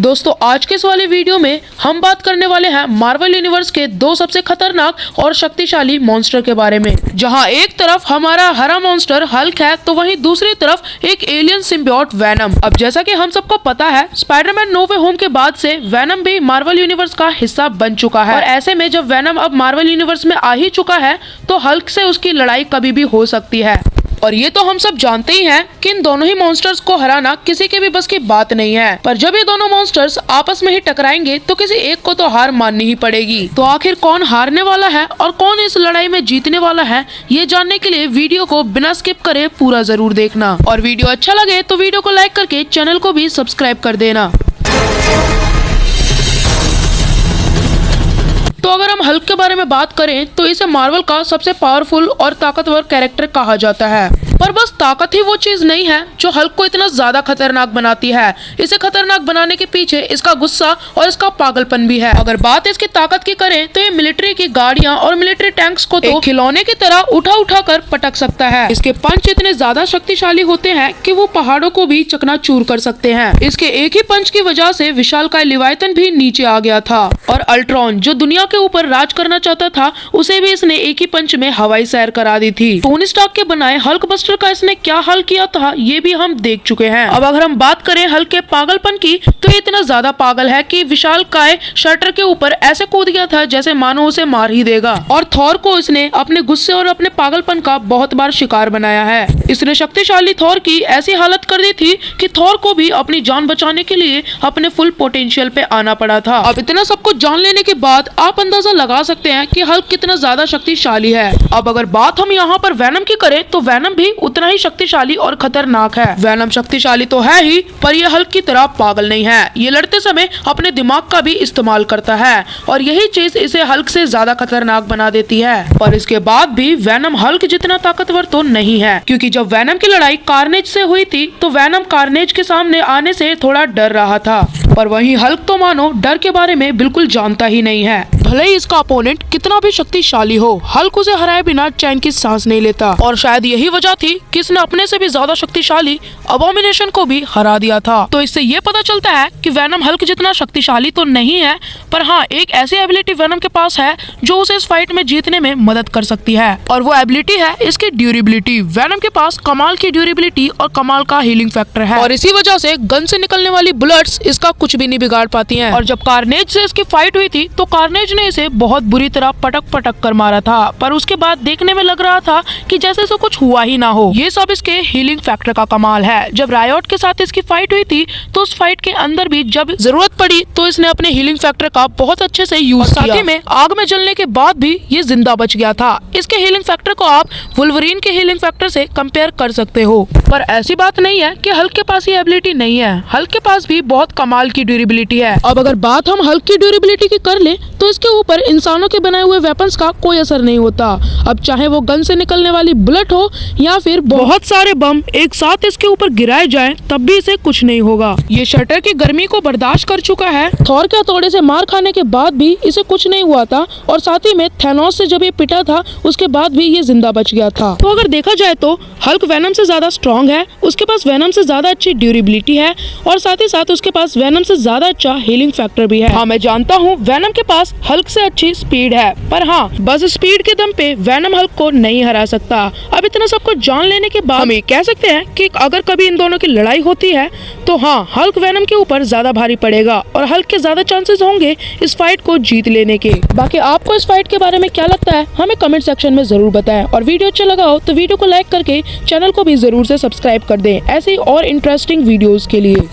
दोस्तों आज के इस वाले वीडियो में हम बात करने वाले हैं मार्वल यूनिवर्स के दो सबसे खतरनाक और शक्तिशाली मॉन्स्टर के बारे में। जहां एक तरफ हमारा हरा मॉन्स्टर हल्क है तो वहीं दूसरी तरफ एक एलियन सिम्बियोट वेनम। अब जैसा कि हम सबको पता है स्पाइडरमैन नो वे होम के बाद से वेनम भी मार्वल यूनिवर्स का हिस्सा बन चुका है और ऐसे में जब वेनम अब मार्वल यूनिवर्स में आ ही चुका है तो हल्क से उसकी लड़ाई कभी भी हो सकती है। और ये तो हम सब जानते ही हैं कि इन दोनों ही मॉन्स्टर्स को हराना किसी के भी बस की बात नहीं है, पर जब ये दोनों मॉन्स्टर्स आपस में ही टकराएंगे तो किसी एक को तो हार माननी ही पड़ेगी। तो आखिर कौन हारने वाला है और कौन इस लड़ाई में जीतने वाला है, ये जानने के लिए वीडियो को बिना स्किप करे पूरा जरूर देखना। और वीडियो अच्छा लगे तो वीडियो को लाइक करके चैनल को भी सब्सक्राइब कर देना। तो अगर हम हल्क के बारे में बात करें तो इसे मार्वल का सबसे पावरफुल और ताकतवर कैरेक्टर कहा जाता है, पर बस ताकत ही वो चीज नहीं है जो हल्क को इतना ज्यादा खतरनाक बनाती है। इसे खतरनाक बनाने के पीछे इसका गुस्सा और इसका पागलपन भी है। अगर बात इसकी ताकत की करें तो ये मिलिट्री की गाड़ियां और मिलिट्री टैंक्स को तो खिलौने की तरह उठा कर पटक सकता है। इसके पंच इतने ज्यादा शक्तिशाली होते हैं कि वो पहाड़ों को भी चकनाचूर कर सकते हैं। इसके एक ही पंच की वजह से विशालकाय लिवायतन भी नीचे आ गया था और अल्ट्रॉन जो दुनिया के ऊपर राज करना चाहता था उसे भी इसने एक ही पंच में हवाई सैर करा दी थी। टोनी स्टार्क के बनाए हल्क बस्टर का इसने क्या हाल किया था ये भी हम देख चुके हैं। अब अगर हम बात करें हल्क के पागलपन की तो ये इतना ज्यादा पागल है कि विशालकाय शटर के ऊपर ऐसे कूद गया था जैसे मानो उसे मार ही देगा। और थॉर को इसने अपने गुस्से और अपने पागलपन का बहुत बार शिकार बनाया है। इसने शक्तिशाली थॉर की ऐसी हालत कर दी थी कि थॉर को भी अपनी जान बचाने के लिए अपने फुल पोटेंशियल पे आना पड़ा था। अब इतना सब कुछ जान लेने के बाद आप अंदाजा लगा सकते हैं कि हल्क कितना ज्यादा शक्तिशाली है। अब अगर बात हम यहाँ पर वेनम की करें तो वेनम भी उतना ही शक्तिशाली और खतरनाक है। वेनम शक्तिशाली तो है ही, पर यह हल्क की तरह पागल नहीं है। ये लड़ते समय अपने दिमाग का भी इस्तेमाल करता है और यही चीज इसे हल्क से ज्यादा खतरनाक बना देती है। पर इसके बाद भी वेनम हल्क जितना ताकतवर तो नहीं है, क्योंकि जब वेनम की लड़ाई कार्नेज से हुई थी तो वेनम कार्नेज के सामने आने से थोड़ा डर रहा था, पर वहीं हल्क तो मानो डर के बारे में बिल्कुल जानता ही नहीं है। भले ही इसका अपोनेंट कितना भी शक्तिशाली हो, हल्क उसे हराए बिना चैन की सांस नहीं लेता। और शायद यही वजह थी कि इसने अपने से भी ज्यादा शक्तिशाली अबोमिनेशन को भी हरा दिया था। तो इससे ये पता चलता है कि वेनम हल्क जितना शक्तिशाली तो नहीं है, पर हाँ एक ऐसी एबिलिटी वेनम के पास है जो उसे इस फाइट में जीतने में मदद कर सकती है, और वो एबिलिटी है इसकी ड्यूरेबिलिटी। वेनम के पास कमाल की ड्यूरेबिलिटी और कमाल का हीलिंग फैक्टर है और इसी वजह से गन से निकलने वाली बुलेट्स इसका कुछ भी नहीं बिगाड़ पाती हैं। और जब कार्नेज से इसकी फाइट हुई थी तो कार्नेज ने इसे बहुत बुरी तरह पटक कर मारा था, पर उसके बाद देखने में लग रहा था कि जैसे इसे कुछ हुआ ही ना हो। ये सब इसके हीलिंग फैक्टर का कमाल है। जब रायोट के साथ इसकी फाइट हुई थी तो उस फाइट के अंदर भी जब जरूरत पड़ी तो इसने अपने हीलिंग फैक्टर का बहुत अच्छे से यूज किया। साथ ही में आग में जलने के बाद भी ये जिंदा बच गया था। इसके हीलिंग फैक्टर को आप वुल्वरीन के हीलिंग फैक्टर से कंपेयर कर सकते हो, पर ऐसी बात नहीं है कि हल्क के पास ये एबिलिटी नहीं है। हल्क के पास भी बहुत कमाल की ड्यूरेबिलिटी है। अब अगर बात हम हल्क की ड्यूरेबिलिटी की कर ले तो इसके ऊपर इंसानों के बनाए हुए वेपन्स का कोई असर नहीं होता। अब चाहे वो गन से निकलने वाली बुलेट हो या फिर बहुत सारे बम एक साथ इसके ऊपर गिराए जाएं, तब भी इसे कुछ नहीं होगा। ये शटर की गर्मी को बर्दाश्त कर चुका है। थॉर के हथौड़े से मार खाने के बाद भी इसे कुछ नहीं हुआ था, और साथ ही में थैनोस से जब ये पिटा था उसके बाद भी ये जिंदा बच गया था। तो अगर देखा जाए तो हल्क वेनम से ज्यादा स्ट्रॉन्ग है, उसके पास वेनम से ज्यादा अच्छी ड्यूरेबिलिटी है और साथ ही साथ उसके पास वेनम से ज्यादा अच्छा हीलिंग फैक्टर भी है। हाँ मैं जानता हूँ वेनम के पास हल्क से अच्छी स्पीड है, पर हाँ बस स्पीड के दम पे वेनम हल्क को नहीं हरा सकता। अब इतना सब कुछ जान लेने के बाद हम ये कह सकते हैं कि अगर कभी इन दोनों की लड़ाई होती है तो हाँ हल्क वेनम के ऊपर ज्यादा भारी पड़ेगा और हल्क के ज्यादा चांसेस होंगे इस फाइट को जीत लेने के। बाकी आपको इस फाइट के बारे में क्या लगता है हमें कमेंट सेक्शन में जरूर बताएं, और वीडियो अच्छा लगा हो तो वीडियो को लाइक करके चैनल को भी जरूर से सब्सक्राइब कर दें ऐसे और इंटरेस्टिंग वीडियोस के लिए।